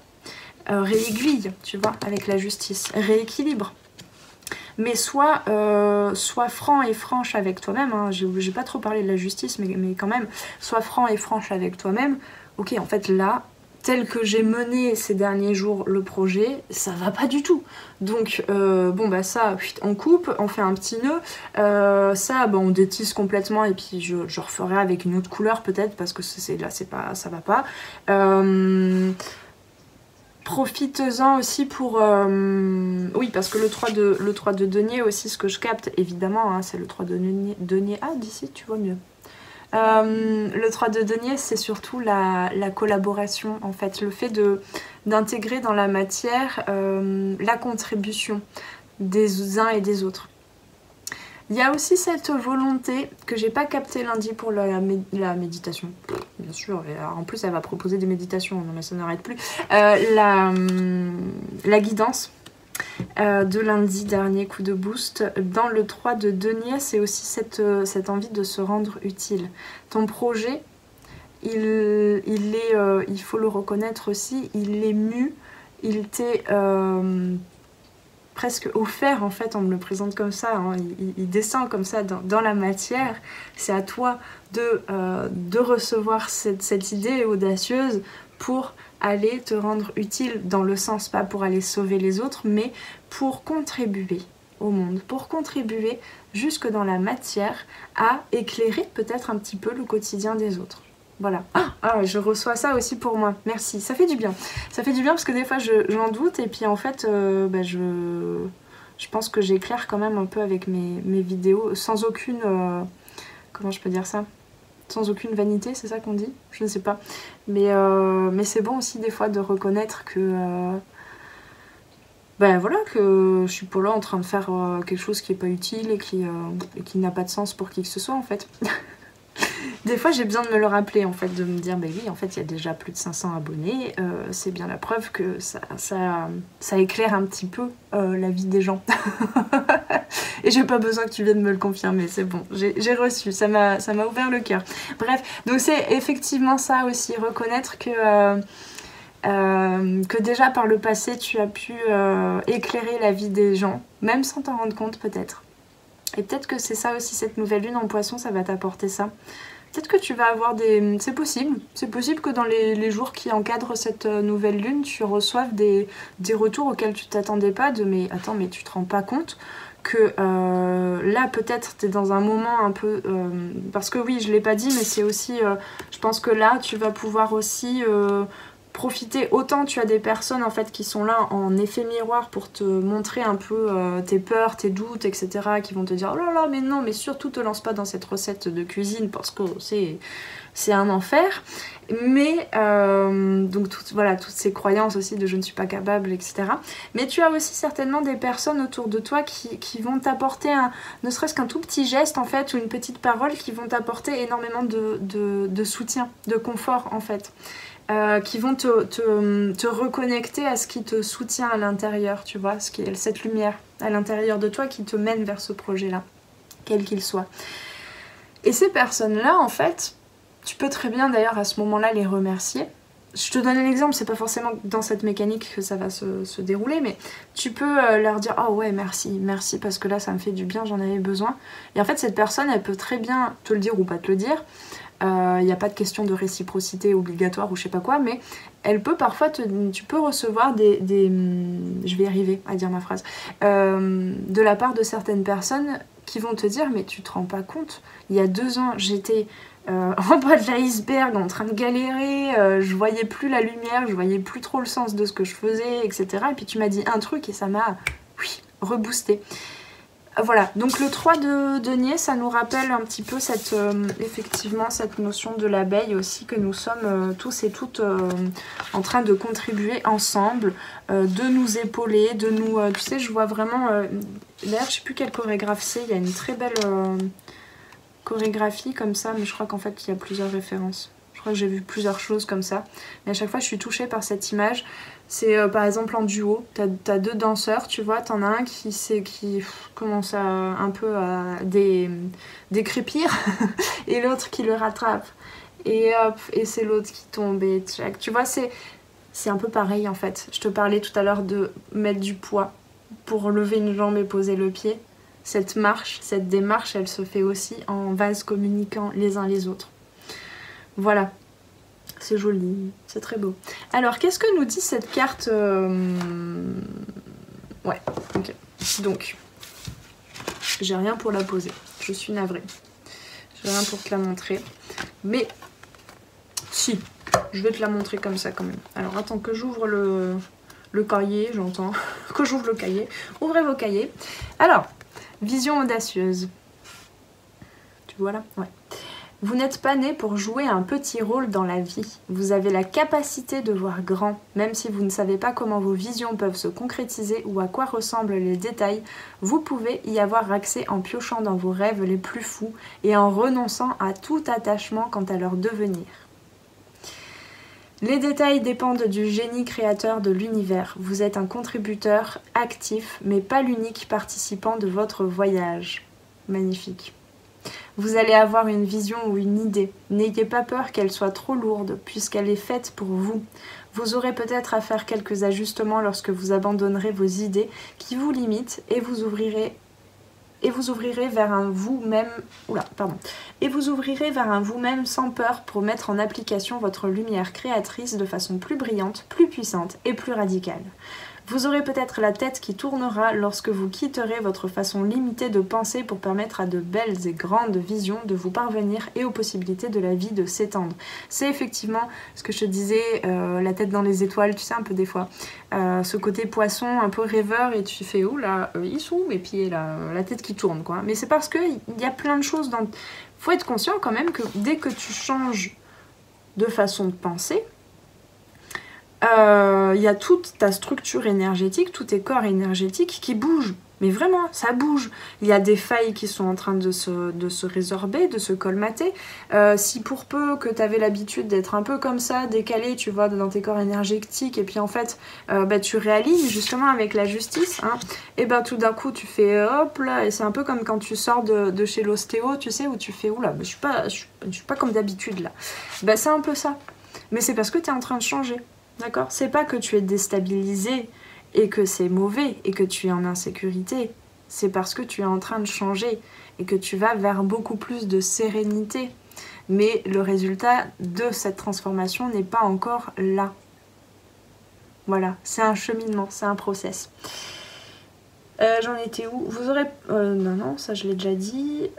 Réaiguille, tu vois, avec la justice, rééquilibre. Mais sois franc et franche avec toi-même, hein. J'ai pas trop parlé de la justice, mais quand même, sois franc et franche avec toi-même. Ok, en fait là, tel que j'ai mené ces derniers jours le projet, ça va pas du tout. Donc bon bah ça, on coupe, on fait un petit nœud, ça bah, on détisse complètement et puis je referai avec une autre couleur peut-être parce que là c'est pas, ça va pas. Profites-en aussi pour... oui, parce que le 3 de denier aussi, ce que je capte, évidemment, hein, c'est le 3 de denier. Ah, d'ici, tu vois mieux. Le 3 de denier, c'est surtout la collaboration, en fait. Le fait d'intégrer dans la matière la contribution des uns et des autres. Il y a aussi cette volonté que j'ai pas captée lundi pour la méditation. Bien sûr, et en plus elle va proposer des méditations, non mais ça n'arrête plus. La guidance de lundi dernier, coup de boost. Dans le 3 de denier, c'est aussi cette envie de se rendre utile. Ton projet, il faut le reconnaître aussi, il est mu, il t'est... presque offert en fait, on me le présente comme ça, hein. Il descend comme ça dans la matière. C'est à toi de recevoir cette idée audacieuse pour aller te rendre utile, dans le sens pas pour aller sauver les autres, mais pour contribuer au monde, pour contribuer jusque dans la matière à éclairer peut-être un petit peu le quotidien des autres. Voilà. Ah, je reçois ça aussi pour moi. Merci. Ça fait du bien. Ça fait du bien parce que des fois j'en doute et puis en fait Je pense que j'éclaire quand même un peu avec mes vidéos, sans aucune... comment je peux dire ça? Sans aucune vanité, c'est ça qu'on dit? Je ne sais pas. Mais c'est bon aussi des fois de reconnaître que... ben voilà, que je suis pas là en train de faire quelque chose qui est pas utile et qui n'a pas de sens pour qui que ce soit en fait. Des fois j'ai besoin de me le rappeler en fait, de me dire bah oui en fait il y a déjà plus de 500 abonnés, c'est bien la preuve que ça éclaire un petit peu la vie des gens. Et j'ai pas besoin que tu viennes me le confirmer, c'est bon, j'ai reçu, ça m'a ouvert le cœur. Bref, donc c'est effectivement ça aussi, reconnaître que déjà par le passé tu as pu éclairer la vie des gens, même sans t'en rendre compte peut-être. Et peut-être que c'est ça aussi, cette nouvelle lune en poisson, ça va t'apporter ça. Peut-être que tu vas avoir des... C'est possible que dans les jours qui encadrent cette nouvelle lune, tu reçoives des retours auxquels tu t'attendais pas, de mais attends, mais tu te rends pas compte que là peut-être tu es dans un moment un peu... parce que oui, je l'ai pas dit, mais c'est aussi... je pense que là, tu vas pouvoir aussi... profiter, autant tu as des personnes en fait qui sont là en effet miroir pour te montrer un peu tes peurs, tes doutes, etc. qui vont te dire oh là là mais non mais surtout te lance pas dans cette recette de cuisine parce que c'est un enfer. Mais donc voilà, toutes ces croyances aussi de je ne suis pas capable, etc. Mais tu as aussi certainement des personnes autour de toi qui vont t'apporter ne serait-ce qu'un tout petit geste en fait ou une petite parole qui vont t'apporter énormément de soutien, de confort en fait. Qui vont te reconnecter à ce qui te soutient à l'intérieur, tu vois, cette lumière à l'intérieur de toi qui te mène vers ce projet-là, quel qu'il soit. Et ces personnes-là, en fait, tu peux très bien d'ailleurs à ce moment-là les remercier. Je te donne un exemple, c'est pas forcément dans cette mécanique que ça va se dérouler, mais tu peux leur dire « Oh ouais, merci parce que là ça me fait du bien, j'en avais besoin. » Et en fait, cette personne, elle peut très bien te le dire ou pas te le dire. Il n'y a pas de question de réciprocité obligatoire ou je sais pas quoi, mais elle peut parfois tu peux recevoir je vais y arriver à dire ma phrase, de la part de certaines personnes qui vont te dire mais tu te rends pas compte, il y a 2 ans j'étais en bas de l'iceberg en train de galérer, je voyais plus la lumière, je voyais plus trop le sens de ce que je faisais, etc. Et puis tu m'as dit un truc et ça m'a reboosté. Voilà, donc le 3 de denier, ça nous rappelle un petit peu effectivement cette notion de l'abeille aussi, que nous sommes tous et toutes en train de contribuer ensemble, de nous épauler, de nous... tu sais, je vois vraiment... D'ailleurs, je sais plus quel chorégraphe c'est, il y a une très belle chorégraphie comme ça, mais je crois qu'en fait, il y a plusieurs références. Je crois que j'ai vu plusieurs choses comme ça, mais à chaque fois, je suis touchée par cette image. C'est par exemple en duo, t'as 2 danseurs, tu vois, t'en as un qui commence un peu à décrépir et l'autre qui le rattrape. Et hop, et c'est l'autre qui tombe et tchac. Tu vois, c'est un peu pareil en fait. Je te parlais tout à l'heure de mettre du poids pour lever une jambe et poser le pied. Cette démarche, elle se fait aussi en vase communiquant les uns les autres. Voilà. C'est joli, c'est très beau. Alors, qu'est-ce que nous dit cette carte Ouais, ok. Donc, j'ai rien pour la poser. Je suis navrée. J'ai rien pour te la montrer. Mais, si, je vais te la montrer comme ça quand même. Alors, attends que j'ouvre le cahier, j'entends. Que j'ouvre le cahier. Ouvrez vos cahiers. Alors, vision audacieuse. Tu vois là? Ouais. Vous n'êtes pas né pour jouer un petit rôle dans la vie. Vous avez la capacité de voir grand, même si vous ne savez pas comment vos visions peuvent se concrétiser ou à quoi ressemblent les détails, vous pouvez y avoir accès en piochant dans vos rêves les plus fous et en renonçant à tout attachement quant à leur devenir. Les détails dépendent du génie créateur de l'univers. Vous êtes un contributeur actif, mais pas l'unique participant de votre voyage. Magnifique. Vous allez avoir une vision ou une idée. N'ayez pas peur qu'elle soit trop lourde, puisqu'elle est faite pour vous. Vous aurez peut-être à faire quelques ajustements lorsque vous abandonnerez vos idées qui vous limitent et vous ouvrirez vers un vous-même. Et vous ouvrirez vers un vous-même sans peur pour mettre en application votre lumière créatrice de façon plus brillante, plus puissante et plus radicale. Vous aurez peut-être la tête qui tournera lorsque vous quitterez votre façon limitée de penser pour permettre à de belles et grandes visions de vous parvenir et aux possibilités de la vie de s'étendre. C'est effectivement ce que je te disais, la tête dans les étoiles, tu sais un peu des fois. ce côté poisson un peu rêveur et tu fais oh là, ils sont où? Et puis la tête qui tourne quoi. Mais c'est parce qu'il y a plein de choses dans... Faut être conscient quand même que dès que tu changes de façon de penser, il y a toute ta structure énergétique, tous tes corps énergétiques qui bougent. Mais vraiment, ça bouge. Il y a des failles qui sont en train de se résorber, de se colmater. Si pour peu que tu avais l'habitude d'être un peu comme ça, décalé, tu vois, dans tes corps énergétiques, et puis en fait, tu réalignes justement avec la justice, hein, et ben tout d'un coup, tu fais hop là, et c'est un peu comme quand tu sors de chez l'ostéo, tu sais, où tu fais oula, je suis pas comme d'habitude là. Ben, c'est un peu ça. Mais c'est parce que tu es en train de changer, d'accord? C'est pas que tu es déstabilisé et que c'est mauvais et que tu es en insécurité, c'est parce que tu es en train de changer et que tu vas vers beaucoup plus de sérénité. Mais le résultat de cette transformation n'est pas encore là. Voilà, c'est un cheminement, c'est un process. J'en étais où? Vous aurez... non, ça je l'ai déjà dit.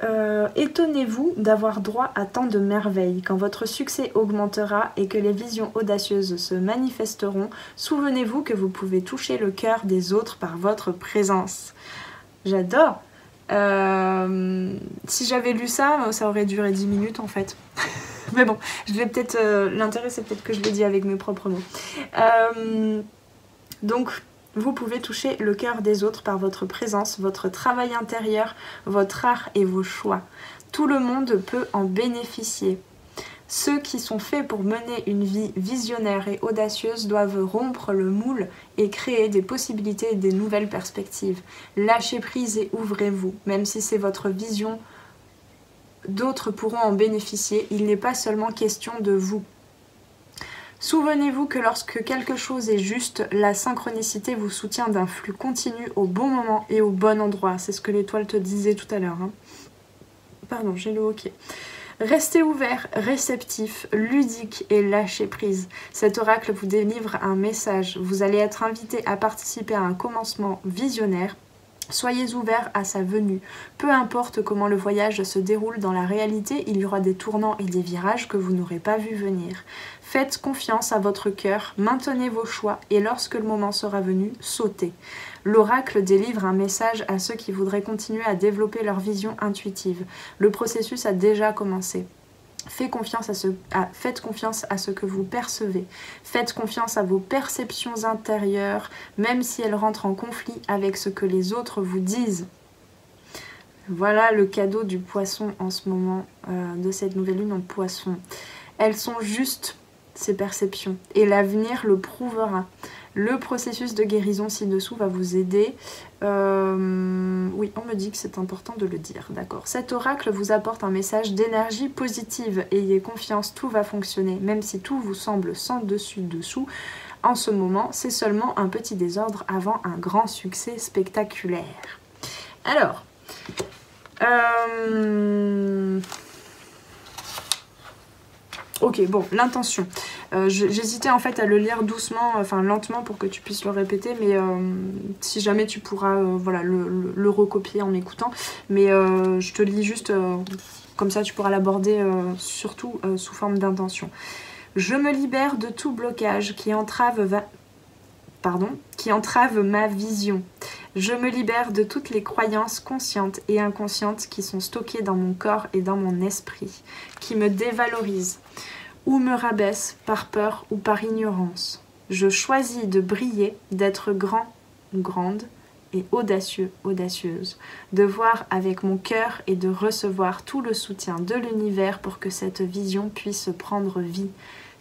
Étonnez-vous d'avoir droit à tant de merveilles. Quand votre succès augmentera et que les visions audacieuses se manifesteront, souvenez-vous que vous pouvez toucher le cœur des autres par votre présence. J'adore. Si j'avais lu ça, ça aurait duré 10 minutes en fait. Mais bon, je vais peut-être... l'intérêt c'est peut-être que je l'ai dit avec mes propres mots. Donc... Vous pouvez toucher le cœur des autres par votre présence, votre travail intérieur, votre art et vos choix. Tout le monde peut en bénéficier. Ceux qui sont faits pour mener une vie visionnaire et audacieuse doivent rompre le moule et créer des possibilités et des nouvelles perspectives. Lâchez prise et ouvrez-vous. Même si c'est votre vision, d'autres pourront en bénéficier. Il n'est pas seulement question de vous. Souvenez-vous que lorsque quelque chose est juste, la synchronicité vous soutient d'un flux continu au bon moment et au bon endroit. C'est ce que l'étoile te disait tout à l'heure. Hein. Pardon, j'ai le hoquet. Restez ouvert, réceptif, ludique et lâchez prise. Cet oracle vous délivre un message. Vous allez être invité à participer à un commencement visionnaire. Soyez ouverts à sa venue. Peu importe comment le voyage se déroule dans la réalité, il y aura des tournants et des virages que vous n'aurez pas vu venir. Faites confiance à votre cœur, maintenez vos choix et lorsque le moment sera venu, sautez. L'oracle délivre un message à ceux qui voudraient continuer à développer leur vision intuitive. Le processus a déjà commencé. Faites confiance à ce que vous percevez. Faites confiance à vos perceptions intérieures, même si elles rentrent en conflit avec ce que les autres vous disent. Voilà le cadeau du poisson en ce moment, de cette nouvelle lune en poisson. Elles sont justes, ces perceptions, et l'avenir le prouvera. Le processus de guérison ci-dessous va vous aider. Oui, on me dit que c'est important de le dire, d'accord. Cet oracle vous apporte un message d'énergie positive. Ayez confiance, tout va fonctionner. Même si tout vous semble sans dessus-dessous, en ce moment, c'est seulement un petit désordre avant un grand succès spectaculaire. Alors... Ok, bon, l'intention. J'hésitais en fait à le lire doucement, enfin lentement pour que tu puisses le répéter, mais si jamais tu pourras voilà, le recopier en m'écoutant. Mais je te le lis juste, comme ça tu pourras l'aborder surtout sous forme d'intention. Je me libère de tout blocage qui entrave ma vision. Je me libère de toutes les croyances conscientes et inconscientes qui sont stockées dans mon corps et dans mon esprit, qui me dévalorisent ou me rabaissent par peur ou par ignorance. Je choisis de briller, d'être grand ou grande et audacieux, audacieuse, de voir avec mon cœur et de recevoir tout le soutien de l'univers pour que cette vision puisse prendre vie,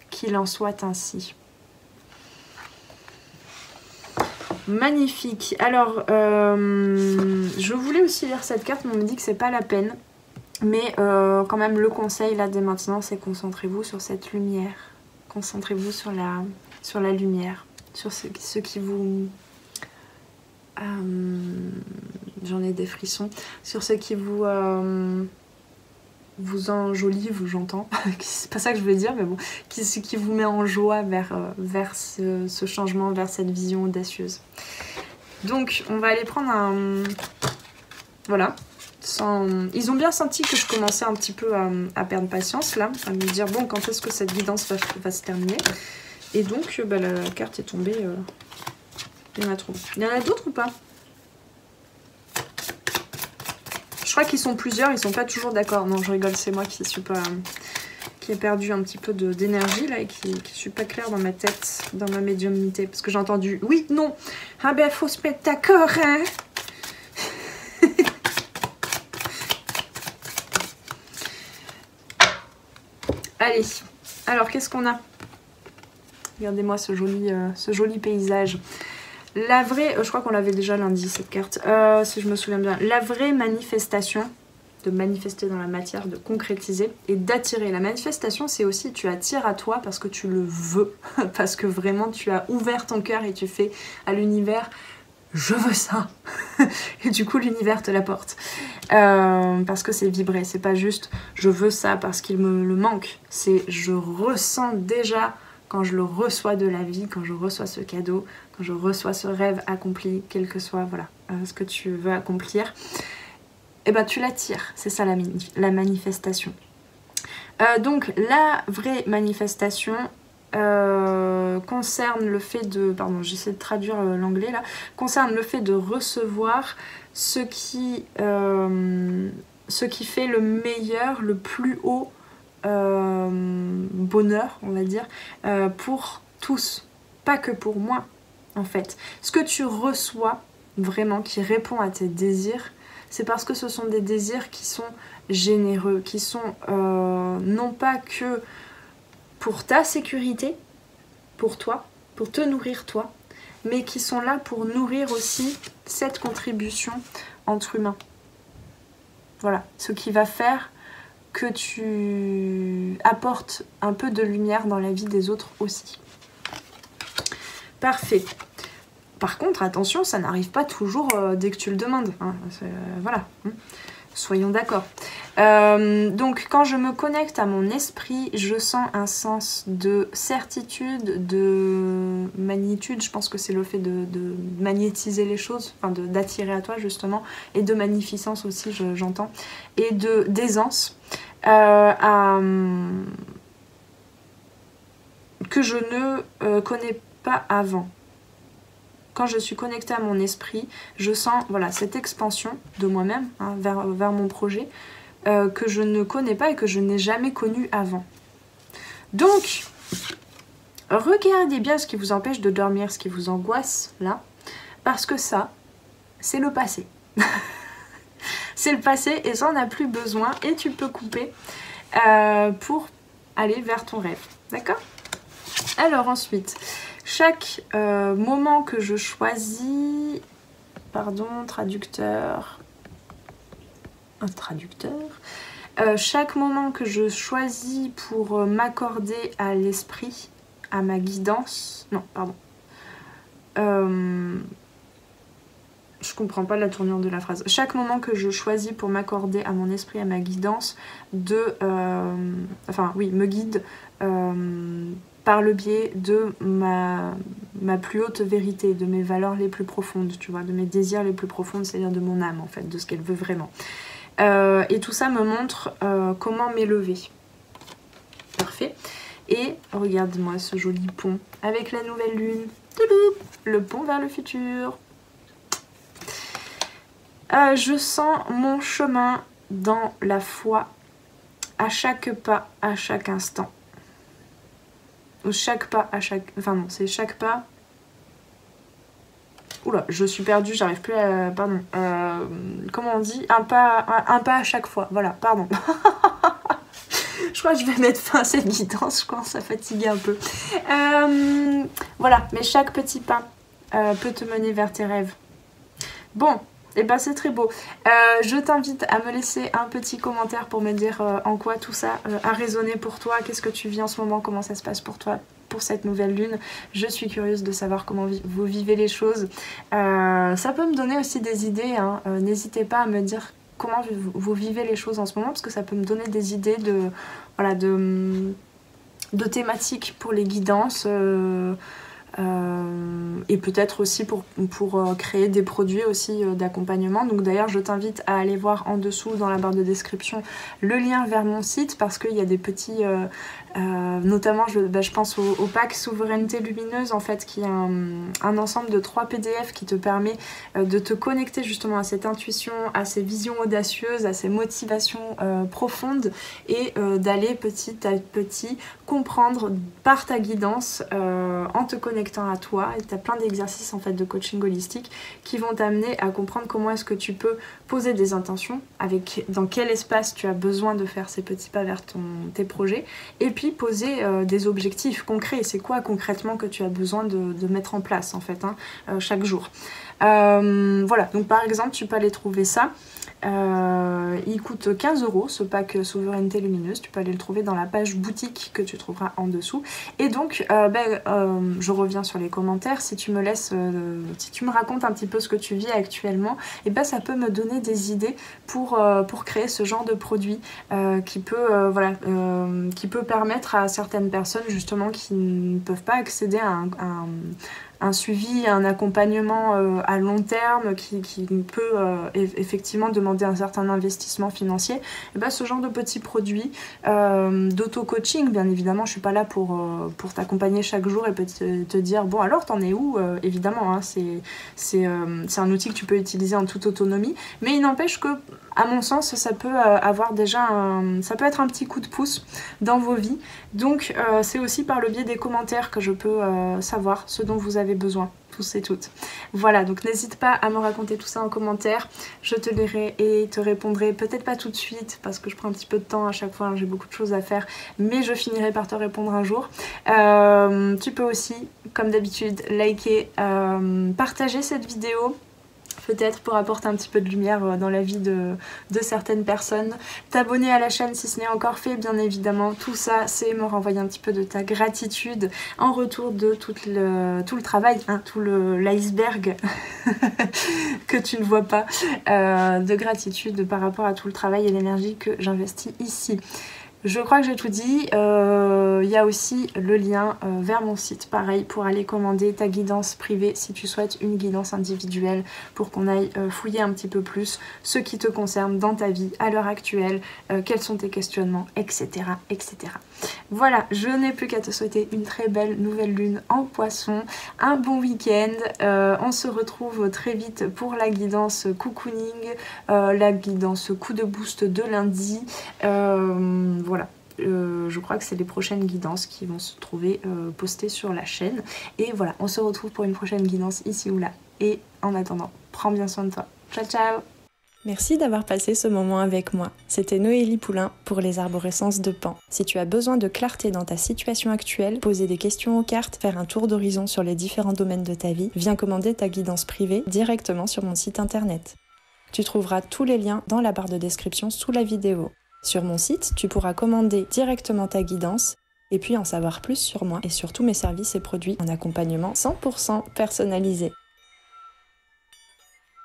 qu'il en soit ainsi. Magnifique. Alors, je voulais aussi lire cette carte, mais on me dit que c'est pas la peine. Mais quand même, le conseil là dès maintenant, c'est concentrez-vous sur cette lumière. Concentrez-vous sur la lumière, sur ce qui vous... j'en ai des frissons. Sur ce qui vous enjolive, j'entends. C'est pas ça que je veux dire, mais bon. Ce qui vous met en joie vers ce changement, vers cette vision audacieuse. Donc, on va aller prendre un... Voilà. Ils ont bien senti que je commençais un petit peu à perdre patience, là. À me dire, bon, quand est-ce que cette guidance va se terminer? Et donc, la carte est tombée Il y en a trop. Il y en a d'autres ou pas? Je crois qu'ils sont plusieurs, ils sont pas toujours d'accord. Non, je rigole, c'est moi qui suis pas... qui ai perdu un petit peu d'énergie là et qui suis pas claire dans ma tête, dans ma médiumnité. Parce que j'ai entendu oui, non. Ah ben faut se mettre d'accord, hein. Allez, alors qu'est-ce qu'on a? Regardez-moi ce joli paysage. La vraie, je crois qu'on l'avait déjà lundi cette carte, si je me souviens bien. La vraie manifestation, de manifester dans la matière, de concrétiser et d'attirer. La manifestation, c'est aussi tu attires à toi parce que tu le veux, parce que vraiment tu as ouvert ton cœur et tu fais à l'univers je veux ça. Et du coup l'univers te l'apporte. Parce que c'est vibré, c'est pas juste je veux ça parce qu'il me le manque. C'est je ressens déjà quand je le reçois de la vie, quand je reçois ce cadeau, quand je reçois ce rêve accompli, quel que soit voilà, ce que tu veux accomplir, et ben tu l'attires. C'est ça la manifestation. Donc la vraie manifestation concerne le fait de... Pardon, j'essaie de traduire l'anglais là. Concerne le fait de recevoir ce qui fait le meilleur, le plus haut bonheur, on va dire, pour tous. Pas que pour moi, en fait. Ce que tu reçois, vraiment, qui répond à tes désirs, c'est parce que ce sont des désirs qui sont généreux, qui sont non pas que pour ta sécurité, pour toi, pour te nourrir toi, mais qui sont là pour nourrir aussi cette contribution entre humains. Voilà, ce qui va faire que tu apportes un peu de lumière dans la vie des autres aussi. Parfait. Par contre, attention, ça n'arrive pas toujours dès que tu le demandes. Hein. Voilà, soyons d'accord. Donc, quand je me connecte à mon esprit, je sens un sens de certitude, de magnitude. Je pense que c'est le fait de magnétiser les choses, enfin d'attirer à toi justement, et de magnificence aussi, j'entends, et d'aisance que je ne connais pas avant. Quand je suis connectée à mon esprit, je sens voilà, cette expansion de moi-même hein, vers mon projet que je ne connais pas et que je n'ai jamais connu avant. Donc, regardez bien ce qui vous empêche de dormir, ce qui vous angoisse là, parce que ça, c'est le passé. C'est le passé et ça, on n'a plus besoin et tu peux couper pour aller vers ton rêve. D'accord? Alors ensuite... Chaque moment que je choisis... Pardon, traducteur... Un traducteur... chaque moment que je choisis pour m'accorder à l'esprit, à ma guidance... Non, pardon. Je comprends pas la tournure de la phrase. Chaque moment que je choisis pour m'accorder à mon esprit, à ma guidance, enfin, oui, me guide... par le biais de ma plus haute vérité, de mes valeurs les plus profondes, tu vois, de mes désirs les plus profonds, c'est-à-dire de mon âme en fait, de ce qu'elle veut vraiment. Et tout ça me montre comment m'élever. Parfait. Et regarde-moi ce joli pont avec la nouvelle lune. Touloup, le pont vers le futur. Je sens mon chemin dans la foi, à chaque pas, à chaque instant. Chaque pas à chaque... Enfin non, c'est chaque pas... Oula, je suis perdue, j'arrive plus à... Pardon. Comment on dit un pas à chaque fois. Voilà, pardon. Je crois que je vais mettre fin à cette guidance, je commence à fatiguer un peu. Voilà, mais chaque petit pas peut te mener vers tes rêves. Bon, et ben c'est très beau. Je t'invite à me laisser un petit commentaire pour me dire en quoi tout ça a résonné pour toi. Qu'est-ce que tu vis en ce moment? Comment ça se passe pour toi pour cette nouvelle lune? Je suis curieuse de savoir comment vous vivez les choses. Ça peut me donner aussi des idées. Hein. N'hésitez pas à me dire comment vous vivez les choses en ce moment parce que ça peut me donner des idées de, voilà, de thématiques pour les guidances. Et peut-être aussi pour créer des produits aussi d'accompagnement. Donc d'ailleurs je t'invite à aller voir en dessous dans la barre de description le lien vers mon site parce qu'il y a des petits Notamment je pense au pack Souveraineté Lumineuse en fait, qui est un ensemble de 3 PDF qui te permet de te connecter justement à cette intuition, à ces visions audacieuses, à ces motivations profondes, et d'aller petit à petit comprendre par ta guidance en te connectant à toi. Et tu as plein d'exercices en fait de coaching holistique qui vont t'amener à comprendre comment est-ce que tu peux poser des intentions, dans quel espace tu as besoin de faire ces petits pas vers tes projets, et puis poser des objectifs concrets. C'est quoi concrètement que tu as besoin de mettre en place en fait chaque jour. Voilà, donc par exemple tu peux aller trouver ça. Il coûte 15 € ce pack Souveraineté Lumineuse. Tu peux aller le trouver dans la page boutique que tu trouveras en dessous. Et donc je reviens sur les commentaires. Si tu me laisses, si tu me racontes un petit peu ce que tu vis actuellement, et ça peut me donner des idées pour créer ce genre de produit qui peut permettre à certaines personnes justement qui ne peuvent pas accéder à un suivi, un accompagnement à long terme qui peut effectivement demander un certain investissement financier. Et ce genre de petits produits d'auto-coaching, bien évidemment je suis pas là pour t'accompagner chaque jour et te dire bon alors t'en es où, évidemment c'est un outil que tu peux utiliser en toute autonomie, mais il n'empêche que à mon sens ça peut avoir déjà ça peut être un petit coup de pouce dans vos vies. Donc c'est aussi par le biais des commentaires que je peux savoir ce dont vous avez besoin, tous et toutes. Voilà, donc n'hésite pas à me raconter tout ça en commentaire, je te lirai et te répondrai, peut-être pas tout de suite parce que je prends un petit peu de temps à chaque fois, j'ai beaucoup de choses à faire, mais je finirai par te répondre un jour. Tu peux aussi, comme d'habitude, liker, partager cette vidéo, peut-être pour apporter un petit peu de lumière dans la vie de certaines personnes. T'abonner à la chaîne si ce n'est encore fait, bien évidemment. Tout ça, c'est me renvoyer un petit peu de ta gratitude en retour de tout le travail, tout l'iceberg que tu ne vois pas, de gratitude par rapport à tout le travail et l'énergie que j'investis ici. Je crois que j'ai tout dit. Il y a aussi le lien vers mon site, pareil, pour aller commander ta guidance privée si tu souhaites une guidance individuelle, pour qu'on aille fouiller un petit peu plus ce qui te concerne dans ta vie à l'heure actuelle, quels sont tes questionnements, etc., etc. Voilà, je n'ai plus qu'à te souhaiter une très belle nouvelle lune en Poisson, un bon week-end. On se retrouve très vite pour la guidance cocooning, la guidance coup de boost de lundi. Voilà, je crois que c'est les prochaines guidances qui vont se trouver postées sur la chaîne. Et voilà, on se retrouve pour une prochaine guidance ici ou là. Et en attendant, prends bien soin de toi. Ciao, ciao! Merci d'avoir passé ce moment avec moi. C'était Noélie Poulain pour les arborescences de Pan. Si tu as besoin de clarté dans ta situation actuelle, poser des questions aux cartes, faire un tour d'horizon sur les différents domaines de ta vie, viens commander ta guidance privée directement sur mon site internet. Tu trouveras tous les liens dans la barre de description sous la vidéo. Sur mon site, tu pourras commander directement ta guidance et puis en savoir plus sur moi et sur tous mes services et produits en accompagnement 100% personnalisé.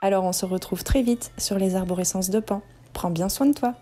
Alors on se retrouve très vite sur les arborescences de Pan. Prends bien soin de toi.